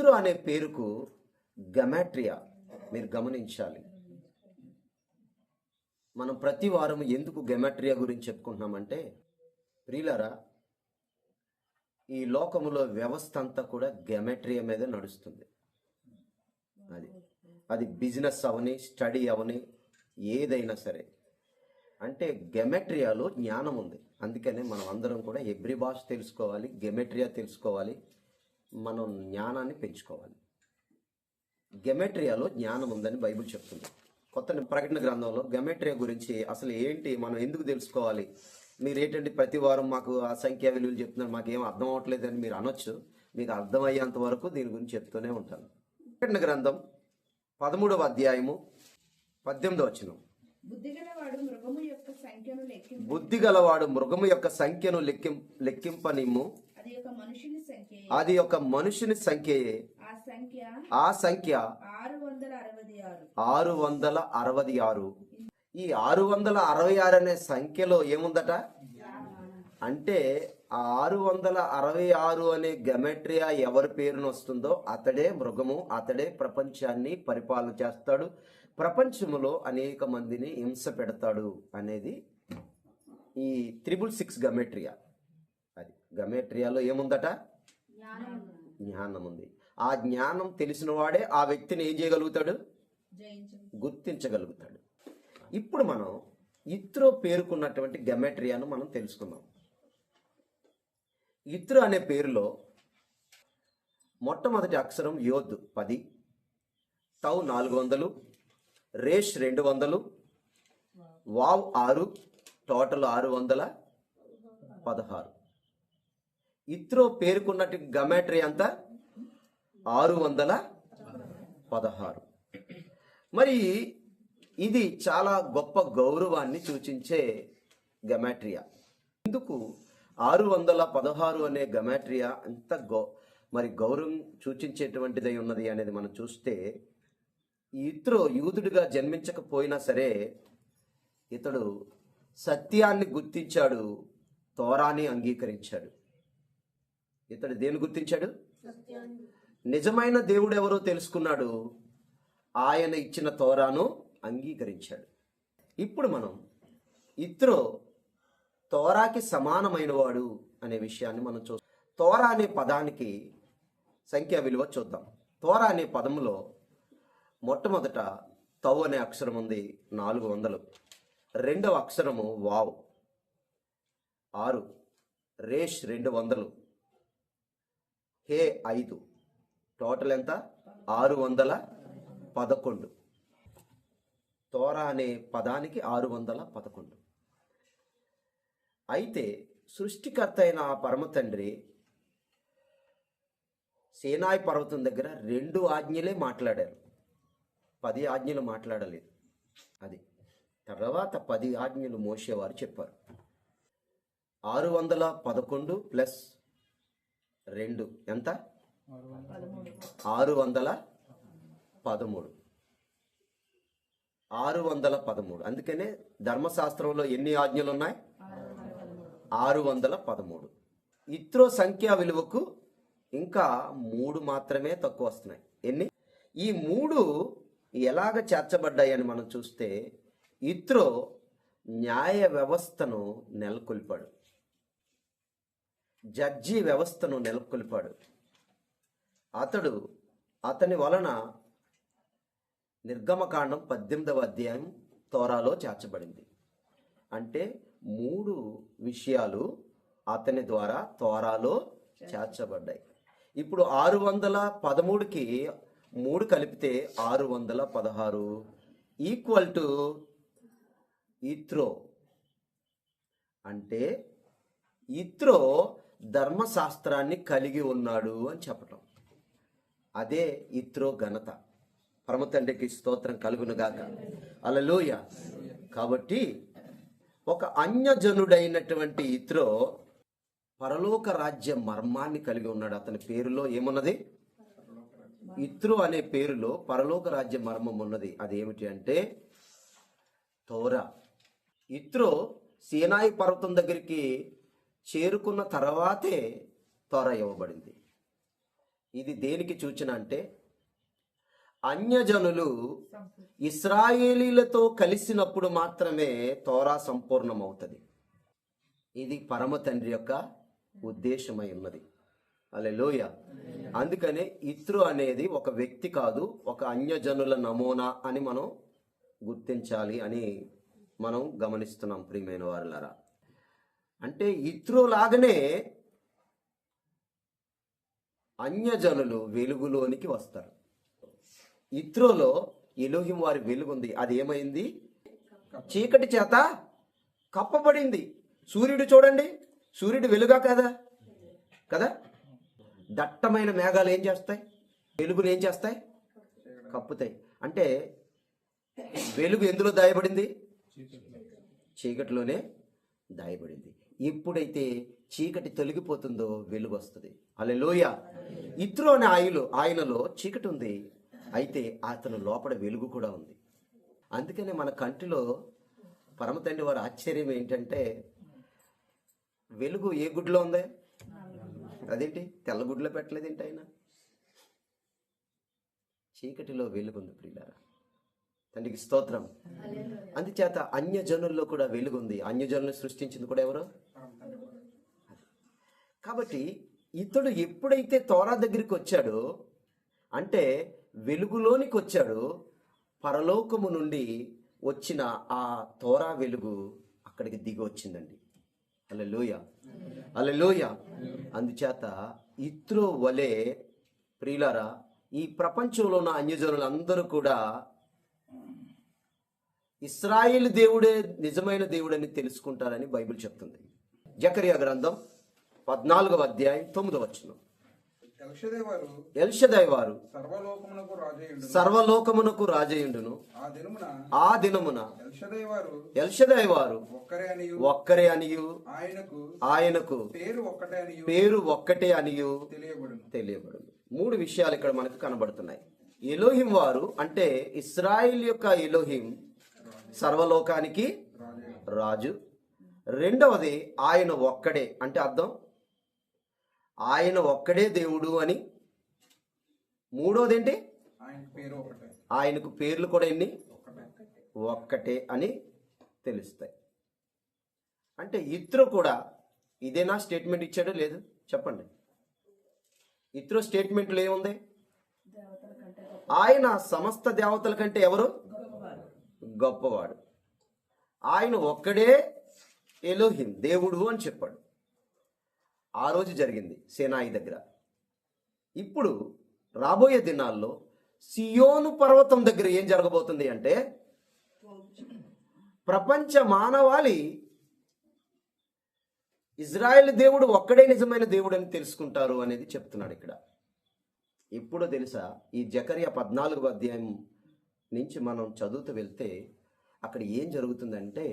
ఇత్రో అనే పేరుకు గమాట్రియా మీరు గమనించాలి. మనం ప్రతి వారం ఎందుకు గమాట్రియా గురించి చెప్పుకుంటున్నామంటే, ప్రియులారా, ఈ లోకములో వ్యవస్థ అంతా కూడా గమాట్రియా మీద నడుస్తుంది. అది బిజినెస్ అవని, స్టడీ అవని, ఏదైనా సరే. అంటే గెమెట్రియాలో జ్ఞానం ఉంది. అందుకనే మనం అందరం కూడా ఎబ్రి భాష తెలుసుకోవాలి, గెమెట్రియా తెలుసుకోవాలి, మనం జ్ఞానాన్ని పెంచుకోవాలి. గెమెట్రియాలో జ్ఞానం ఉందని బైబిల్ చెప్తుంది. కొత్త ప్రకటన గ్రంథంలో గెమెట్రియా గురించి అసలు ఏంటి, మనం ఎందుకు తెలుసుకోవాలి, మీరు ఏంటంటే ప్రతి వారం మాకు ఆ సంఖ్యా విలువలు చెప్తున్నారు, మాకేం అర్థం అవ్వట్లేదని మీరు అనొచ్చు. మీకు అర్థమయ్యేంత వరకు దీని గురించి చెప్తూనే ఉంటాను. ప్రకటన గ్రంథం 13వ అధ్యాయము 18వ వచనం. బుద్ధిగలవాడు మృగము యొక్క సంఖ్యను లెక్కింపనిమ్ము. అది ఒక మనుషుని సంఖ్యయే. ఆ సంఖ్య 666. ఈ 666 అనే సంఖ్యలో ఏముందట అంటే, ఆ 666 అనే గెమెట్రియా ఎవరి పేరును వస్తుందో అతడే మృగము, అతడే ప్రపంచాన్ని పరిపాలన చేస్తాడు, ప్రపంచములో అనేక మందిని హింస పెడతాడు అనేది ఈ 666 గమెట్రియా. అది గమెట్రియాలో ఏముందట, జ్ఞానం ఉంది. ఆ జ్ఞానం తెలిసిన వాడే ఆ వ్యక్తిని ఏం చేయగలుగుతాడు, గుర్తించగలుగుతాడు. ఇప్పుడు మనం ఇత్రో పేరుకున్నటువంటి గమెట్రియాను మనం తెలుసుకుందాం. ఇత్రో అనే పేరులో మొట్టమొదటి అక్షరం యోద్ 10, తౌ 400, రేష్ 200, వావ్ 6, టోటల్ 616. ఇత్రో పేరుకున్నట్టు గమాట్రీ అంతా 616. మరి ఇది చాలా గొప్ప గౌరవాన్ని సూచించే గమాట్రియా. ఎందుకు 616 అనే గమాట్రియా అంత మరి గౌరవం సూచించేటువంటిదై ఉన్నది అనేది మనం చూస్తే, ఇత్రో యూదుడిగా జన్మించకపోయినా సరే ఇతడు సత్యాన్ని గుర్తించాడు, తోరాని అంగీకరించాడు. ఇతడు దేన్ని గుర్తించాడు, నిజమైన దేవుడు ఎవరో తెలుసుకున్నాడు, ఆయన ఇచ్చిన తోరాను అంగీకరించాడు. ఇప్పుడు మనం ఇత్రో తోరాకి సమానమైన వాడు అనే విషయాన్ని మనం చూస్తాం. తోరా అనే పదానికి సంఖ్యా విలువ చూద్దాం. తోరా అనే పదంలో మొట్టమొదట తౌ అనే అక్షరం ఉంది, 400. రెండవ అక్షరము వావ్ 6, రేష్ 200, హే 5, టోటల్ ఎంత 611. తోరా అనే పదానికి 611. అయితే సృష్టికర్త అయిన ఆ పరమ తండ్రి సీనాయి పర్వతం దగ్గర 2 ఆజ్ఞలే మాట్లాడారు, 10 ఆజ్ఞలు మాట్లాడలేదు. అది తర్వాత 10 ఆజ్ఞలు మోసేవారు చెప్పారు. 611 ప్లస్ 2 ఎంత, 613. 613. అందుకనే ధర్మశాస్త్రంలో ఎన్ని ఆజ్ఞలు ఉన్నాయి, 613. ఇత్రో సంఖ్యా విలువకు ఇంకా 3 మాత్రమే తక్కువ వస్తున్నాయి. ఎన్ని? ఈ 3 ఎలాగ చేర్చబడ్డాయని మనం చూస్తే, ఇత్రో న్యాయ వ్యవస్థను నెలకొల్పాడు, జడ్జి వ్యవస్థను నెలకొల్పాడు. అతని వలన నిర్గమకాండం 18వ అధ్యాయం తోరాలో చేర్చబడింది. అంటే 3 విషయాలు అతని ద్వారా తోరాలో చేర్చబడ్డాయి. ఇప్పుడు 613కి 3 కలిపితే 616 ఈక్వల్ టు ఇత్రో. అంటే ఇత్రో ధర్మశాస్త్రాన్ని కలిగి ఉన్నాడు అని చెప్పటం. అదే ఇత్రో ఘనత. పరమ తండ్రికి స్తోత్రం కలుగునుగాక. హల్లెలూయా. కాబట్టి ఒక అన్యజనుడైనటువంటి ఇత్రో పరలోక రాజ్య మర్మాన్ని కలిగి ఉన్నాడు. అతని పేరులో ఏమున్నది, ఇత్రో అనే పేరులో పరలోక రాజ్య మర్మం ఉన్నది. అదేమిటి అంటే తోరా. ఇత్రో సీనాయి పర్వతం దగ్గరికి చేరుకున్న తర్వాతే తోరా ఇవ్వబడింది. ఇది దేనికి సూచన అంటే అన్యజనులు ఇశ్రాయేలీలతో కలిసినప్పుడు మాత్రమే తోరా సంపూర్ణమవుతుంది. ఇది పరమ తండ్రి యొక్క ఉద్దేశమై ఉన్నది. హల్లెలూయా. అందుకనే ఇత్రో అనేది ఒక వ్యక్తి కాదు, ఒక అన్యజనుల నమూనా అని మనం గుర్తించాలి అని మనం గమనిస్తున్నాం ప్రియమైన వారులారా. అంటే ఇత్రో లాగానే అన్యజనులు వెలుగులోనికి వస్తారు. ఇత్రోలో ఎలోహిం వారి వెలుగుంది, అది ఏమైంది? చీకటి చేత కప్పబడింది. సూర్యుడు చూడండి, సూర్యుడు వెలుగా కదా కదా. దట్టమైన మేఘాలు ఏం చేస్తాయి? వెలుగును ఏం చేస్తాయి? కప్పుతాయి. అంటే వెలుగు ఎందులో దాయబడింది? చీకటిలోనే దాయబడింది. ఎప్పుడైతే చీకటి తొలగిపోతుందో వెలుగు వస్తుంది. హల్లెలూయా. ఇత్రో అనే ఆయనలో చీకటి ఉంది, అయితే అతను లోపల వెలుగు కూడా ఉంది. అందుకనే మన కంటిలో పరమ తండ్రి వారి ఆశ్చర్యం ఏంటంటే, వెలుగు ఏ గుడ్లో ఉంది? అదేంటి తెల్ల గుడ్లో పెట్టలేదు ఏంటి ఆయన? చీకటిలో వెలుగు ఉంది ప్రియులారా. తండ్రికి స్తోత్రం. అందుచేత అన్యజనుల్లో కూడా వెలుగుంది. అన్యజనులను సృష్టించింది కూడా ఎవరు? కాబట్టి ఇతడు ఎప్పుడైతే తోరా దగ్గరికి వచ్చాడో, అంటే వెలుగులోనికి వచ్చాడో, పరలోకము నుండి వచ్చిన ఆ తోరా వెలుగు అక్కడికి దిగి వచ్చిందండి. హల్లెలూయా, హల్లెలూయా. అందుచేత ఇత్రో వలె ప్రియులారా, ఈ ప్రపంచంలో ఉన్న అన్యజనులందరూ కూడా ఇశ్రాయేలు దేవుడే నిజమైన దేవుడని తెలుసుకుంటారని బైబిల్ చెప్తుంది. జకరియా గ్రంథం 14వ అధ్యాయం 9వ వచనం. ఎల్షదై వారు సర్వలోకమునకు రాజయుండును. ఆ దినమున ఎల్షదై వారు ఒక్కరే అనియు ఆయనకు పేరు ఒక్కటే అనియు తెలియబడును. 3 విషయాలు ఇక్కడ మనకు కనబడుతున్నాయి. ఎలోహిం వారు అంటే ఇశ్రాయేల్ యొక్క ఎలోహిం సర్వలోకానికి రాజు. రెండవది ఆయన ఒక్కడే, అంటే అర్థం ఆయన ఒక్కడే దేవుడు అని. మూడోది ఏంటి? ఆయనకు పేర్లు కూడా ఎన్ని? ఒక్కటే అని తెలుస్తాయి. అంటే ఇత్రో కూడా ఇదేనా స్టేట్మెంట్ ఇచ్చాడో లేదు చెప్పండి. ఇత్రో స్టేట్మెంట్లో ఏముంది? ఆయన సమస్త దేవతల కంటే ఎవరు గొప్పవాడు, ఆయన ఒక్కడే ఎలోహిం దేవుడు అని చెప్పాడు. ఆ రోజు జరిగింది సేనాయి దగ్గర. ఇప్పుడు రాబోయే దినాల్లో సియోను పర్వతం దగ్గర ఏం జరగబోతుంది అంటే, ప్రపంచ మానవాళి ఇజ్రాయెల్ దేవుడు ఒక్కడే నిజమైన దేవుడు అని తెలుసుకుంటారు అనేది చెప్తున్నాడు ఇక్కడ. ఎప్పుడో తెలుసా? ఈ జకరియా 14వ అధ్యాయం నుంచి మనం చదువుతూ వెళ్తే అక్కడ ఏం జరుగుతుందంటే,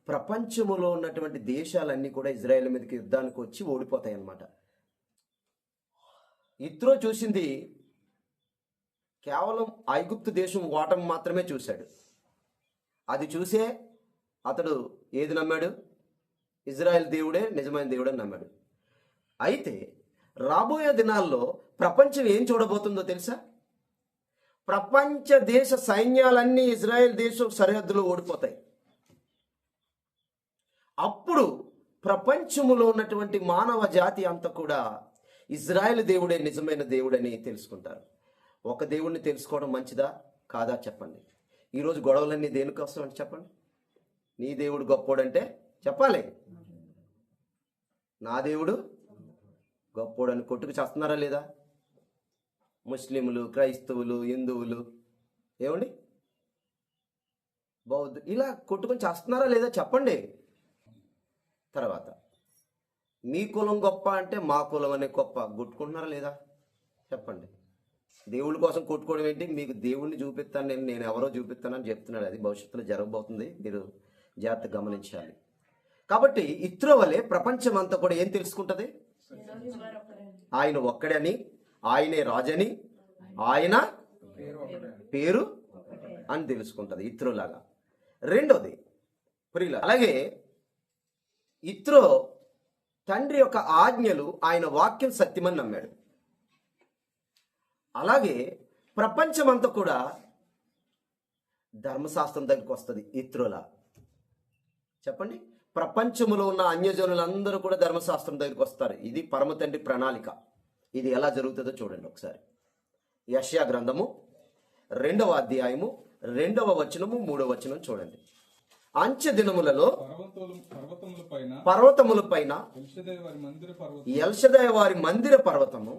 ప్రపంచములో ఉన్నటువంటి దేశాలన్నీ కూడా ఇజ్రాయెల్ మీదకి యుద్ధానికి వచ్చి ఓడిపోతాయి అన్నమాట. ఇత్రో చూసింది కేవలం ఐగుప్తు దేశం ఓటమి మాత్రమే చూశాడు. అది చూసే అతడు ఏది నమ్మాడు? ఇజ్రాయెల్ దేవుడే నిజమైన దేవుడు అని నమ్మాడు. అయితే రాబోయే దినాల్లో ప్రపంచం ఏం చూడబోతుందో తెలుసా? ప్రపంచ దేశ సైన్యాలన్నీ ఇజ్రాయెల్ దేశం సరిహద్దులో ఓడిపోతాయి. అప్పుడు ప్రపంచములో ఉన్నటువంటి మానవ జాతి అంతా కూడా ఇజ్రాయెల్ దేవుడే నిజమైన దేవుడని తెలుసుకుంటారు. ఒక దేవుడిని తెలుసుకోవడం మంచిదా కాదా చెప్పండి. ఈరోజు గొడవలన్నీ దేనికోసం అంటే చెప్పండి. నీ దేవుడు గొప్పోడంటే చెప్పాలి, నా దేవుడు గొప్పోడని కొట్టుకు చేస్తున్నారా లేదా? ముస్లింలు, క్రైస్తవులు, హిందువులు, ఏమండి బౌద్ధ ఇలా కొట్టుకొని చేస్తున్నారా లేదా చెప్పండి. తర్వాత మీ కులం గొప్ప అంటే మా కులం అనే గొప్ప కొట్టుకుంటున్నారా లేదా చెప్పండి. దేవుడి కోసం కొట్టుకోవడం ఏంటి? మీకు దేవుడిని చూపిస్తాను నేను ఎవరో చూపిస్తానని చెప్తున్నాడు. అది భవిష్యత్తులో జరగబోతుంది, మీరు జాగ్రత్తగా గమనించాలి. కాబట్టి ఇత్రో వలె ప్రపంచం అంతా కూడా ఏం తెలుసుకుంటది? ఆయన ఒక్కడని, ఆయనే రాజని, ఆయన పేరు అని తెలుసుకుంటది ఇత్రోలాగా. రెండోది ప్రియుల, అలాగే ఇత్రో తండ్రి యొక్క ఆజ్ఞలు, ఆయన వాక్యం సత్యమని నమ్మాడు. అలాగే ప్రపంచమంతా కూడా ధర్మశాస్త్రం దగ్గరికి వస్తుంది. ఇత్రోలా చెప్పండి, ప్రపంచంలో ఉన్న అన్యజనులందరూ కూడా ధర్మశాస్త్రం దగ్గరికి వస్తారు. ఇది పరమ తండ్రి ప్రణాళిక. ఇది ఎలా జరుగుతుందో చూడండి ఒకసారి. యెషయా గ్రంథము 2వ అధ్యాయము 2వ వచనము 3వ వచనం చూడండి. అంచె దినములలో పర్వతముల పైన ఎల్షదయ వారి మందిర పర్వతము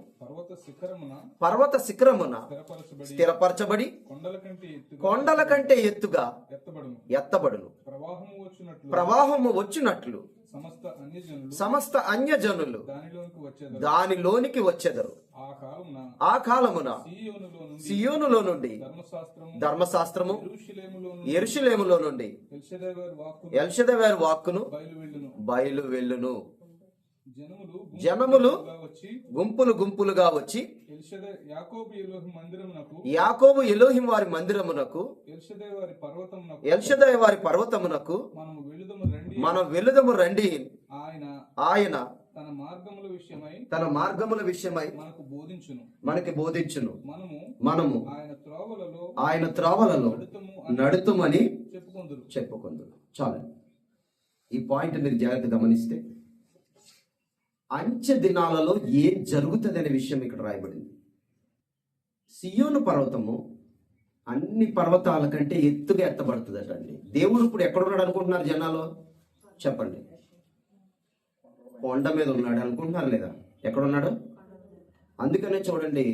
పర్వత శిఖరమున స్థిరపరచబడి కొండల కంటే ఎత్తుగా ఎత్తబడును. ప్రవాహము వచ్చినట్లు సమస్త అన్యజనులు దానిలోనికి వచ్చెదరు. ఆ కాలమున సియోనులో నుండి ధర్మశాస్త్రము, యెరూషలేములో నుండి ఎల్షదయ వారి వాక్కును బయలు వెళ్ళును. జనములు గుంపులు గుంపులుగా వచ్చి యాకోబు ఎలోహిం వారి మందిరమునకు ఎల్షదయ వారి పర్వతమునకు మనం వెళుదము రండి. ఆయన తన మార్గముల విషయమై మనకి బోధించును. మనము ఆయన త్రోవలలో నడుతుమని చెప్పుకుందురు. చాలు, ఈ పాయింట్ మీరు జాగ్రత్తగా గమనిస్తే అంచె దినాలలో ఏం జరుగుతుంది అనే విషయం ఇక్కడ రాయబడింది. సియోను పర్వతము అన్ని పర్వతాల కంటే ఎత్తుగా ఎత్తబడుతుందట అండి. దేవుడు ఇప్పుడు ఎక్కడున్నాడు అనుకుంటున్నారు జనాలు? చెప్పండి. కొండ మీద ఉన్నాడు అనుకుంటున్నారు లేదా? ఎక్కడున్నాడు? అందుకనే చూడండి,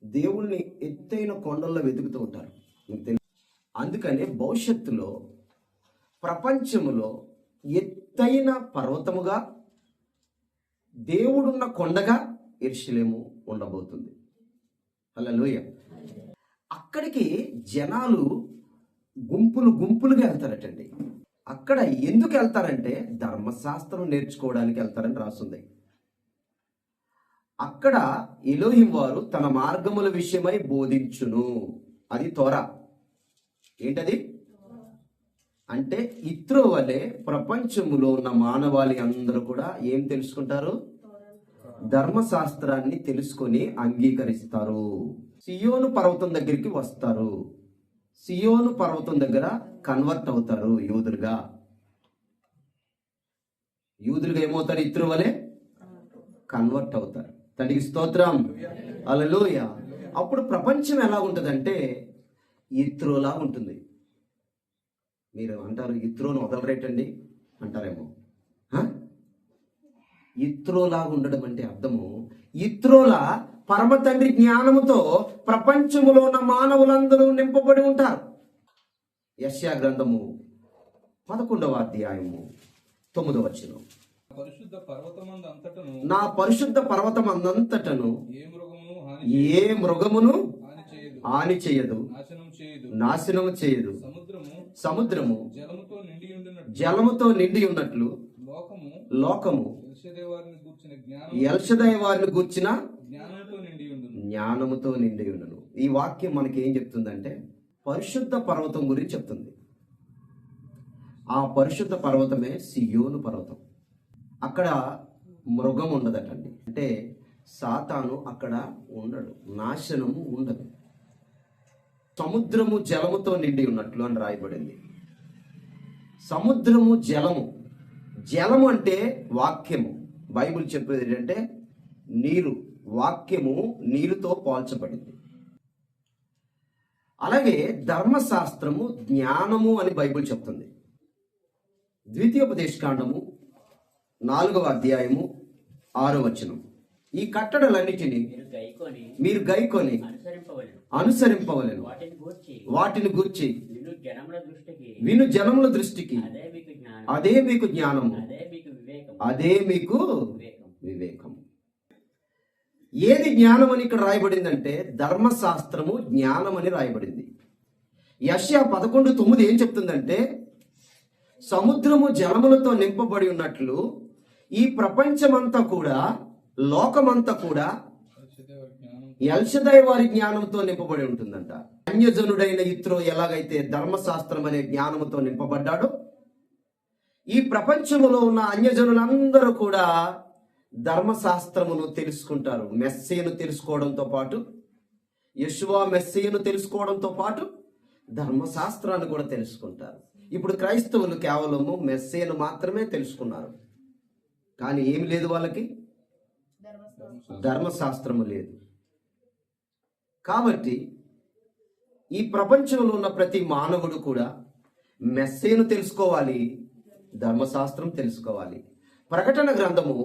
దేవుణ్ణి ఎత్తైన కొండల్లో వెతుకుతూ ఉంటారు, మీకు తెలుసు. అందుకనే భవిష్యత్తులో ప్రపంచములో ఎత్తైన పర్వతముగా దేవుడున్న కొండగా యెరూషలేము ఉండబోతుంది. హల్లెలూయా. అక్కడికి జనాలు గుంపులు గుంపులుగా వెళ్తారటండి. అక్కడ ఎందుకు వెళ్తారంటే ధర్మశాస్త్రం నేర్చుకోవడానికి వెళ్తారని రాస్తుంది. అక్కడ ఎలోహిం వారు తన మార్గముల విషయమై బోధించును. అది తోరా. ఏంటది అంటే ఇత్రో వలె ప్రపంచములో ఉన్న మానవాళి అందరూ కూడా ఏం తెలుసుకుంటారు? ధర్మశాస్త్రాన్ని తెలుసుకొని అంగీకరిస్తారు. సియోను పర్వతం దగ్గరికి వస్తారు. సియోను పర్వతం దగ్గర కన్వర్ట్ అవుతారు. యూదులుగా ఏమవుతారు? ఇత్రో వలె కన్వర్ట్ అవుతారు. తండ్రికి స్తోత్రం, హల్లెలూయా. అప్పుడు ప్రపంచం ఎలా ఉంటుందంటే ఇత్రోలా ఉంటుంది. మీరు అంటారు ఇత్రోను వదలరేటండి అంటారేమో. ఇత్రోలాగా ఉండడం అంటే అర్థము, ఇత్రోలా పరమ తండ్రి జ్ఞానముతో ప్రపంచములో ఉన్న మానవులందరూ నింపబడి ఉంటారు. యెషయా గ్రంథము 11వ అధ్యాయము 9వ వచనం. నా పరిశుద్ధ పర్వతమందంతటను ఏ మృగమును హాని చేయదు, నాశనము చేయదు. సముద్రము జలముతో నిండి ఉన్నట్లు లోకము ఎల్షదయ వారిని గూర్చిన జ్ఞానముతో నిండి ఉండను. ఈ వాక్యం మనకి ఏం చెప్తుందంటే పరిశుద్ధ పర్వతం గురించి చెప్తుంది. ఆ పరిశుద్ధ పర్వతమే సియోను పర్వతం. అక్కడ మృగం ఉండదటండి. అంటే సాతాను అక్కడ ఉండడు, నాశనము ఉండదు. సముద్రము జలముతో నిండి ఉన్నట్లు అని రాయబడింది. సముద్రము జలము అంటే వాక్యము. బైబిల్ చెప్పేది ఏంటంటే నీరు, వాక్యము నీరుతో పోల్చబడింది. అలాగే ధర్మశాస్త్రము జ్ఞానము అని బైబిల్ చెప్తుంది. ద్వితీయోపదేశకాండము 4వ అధ్యాయము 6వ వచనం. ఈ కట్టడలన్నిటిని మీరు గైకొని అనుసరింపవలెను. వాటిని గూర్చి విను జనముల దృష్టికి అదే మీకు జ్ఞానము, అదే మీకు వివేకం. ఏది జ్ఞానం అని ఇక్కడ రాయబడిందంటే ధర్మశాస్త్రము జ్ఞానం అని రాయబడింది. యెషయా 11:9 ఏం చెప్తుందంటే సముద్రము జలములతో నింపబడి ఉన్నట్లు ఈ ప్రపంచమంతా కూడా, లోకమంతా కూడా ఎల్షదయ వారి జ్ఞానంతో నింపబడి ఉంటుందంట. అన్యజనుడైన ఇత్రో ఎలాగైతే ధర్మశాస్త్రం అనే జ్ఞానంతో నింపబడ్డాడో, ఈ ప్రపంచంలో ఉన్న అన్యజనులందరూ కూడా ధర్మశాస్త్రమును తెలుసుకుంటారు. మెస్సీను తెలుసుకోవడంతో పాటు యెషువా మెస్సీయను తెలుసుకోవడంతో పాటు ధర్మశాస్త్రాన్ని కూడా తెలుసుకుంటారు. ఇప్పుడు క్రైస్తవులు కేవలము మెస్సీయను మాత్రమే తెలుసుకున్నారు, కానీ ఏమి లేదు వాళ్ళకి, ధర్మశాస్త్రము లేదు. కాబట్టి ఈ ప్రపంచంలో ఉన్న ప్రతి మానవుడు కూడా మెస్సీయను తెలుసుకోవాలి, ధర్మశాస్త్రం తెలుసుకోవాలి. ప్రకటన గ్రంథము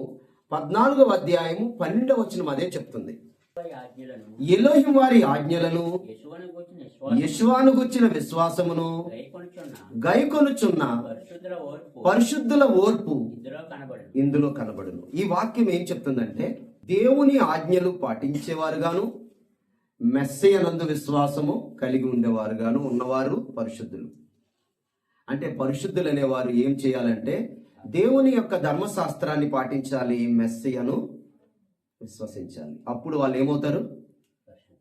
14వ అధ్యాయము 12వ వచనం అదే చెప్తుంది. ఎలోహిం వారి ఆజ్ఞలను యెషువాను గూర్చిన విశ్వాసమును గైకొనుచున్న పరిశుద్ధుల ఓర్పు ఇందులో కనబడును. ఈ వాక్యం ఏం చెప్తుందంటే, దేవుని ఆజ్ఞలు పాటించేవారుగాను మెస్సీయనందు విశ్వాసము కలిగి ఉండేవారుగాను ఉన్నవారు పరిశుద్ధులు. అంటే పరిశుద్ధులు అనేవారు ఏం చేయాలంటే దేవుని యొక్క ధర్మశాస్త్రాన్ని పాటించాలి, మెస్సీయను విశ్వసించాలి. అప్పుడు వాళ్ళు ఏమవుతారు?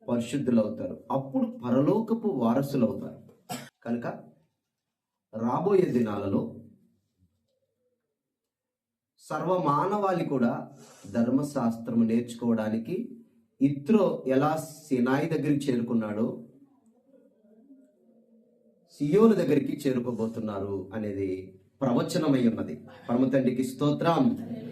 పరిశుద్ధులు అవుతారు. అప్పుడు పరలోకపు వారసులు అవుతారు. కనుక రాబోయే దినాలలో సర్వమానవాళి కూడా ధర్మశాస్త్రము నేర్చుకోవడానికి ఇత్రో ఎలా సినాయి దగ్గరికి చేరుకున్నాడో సియోను దగ్గరికి చేరుకోబోతున్నారు అనేది ప్రవచనమై ఉన్నది. పరమ తండ్రికి స్తోత్రం.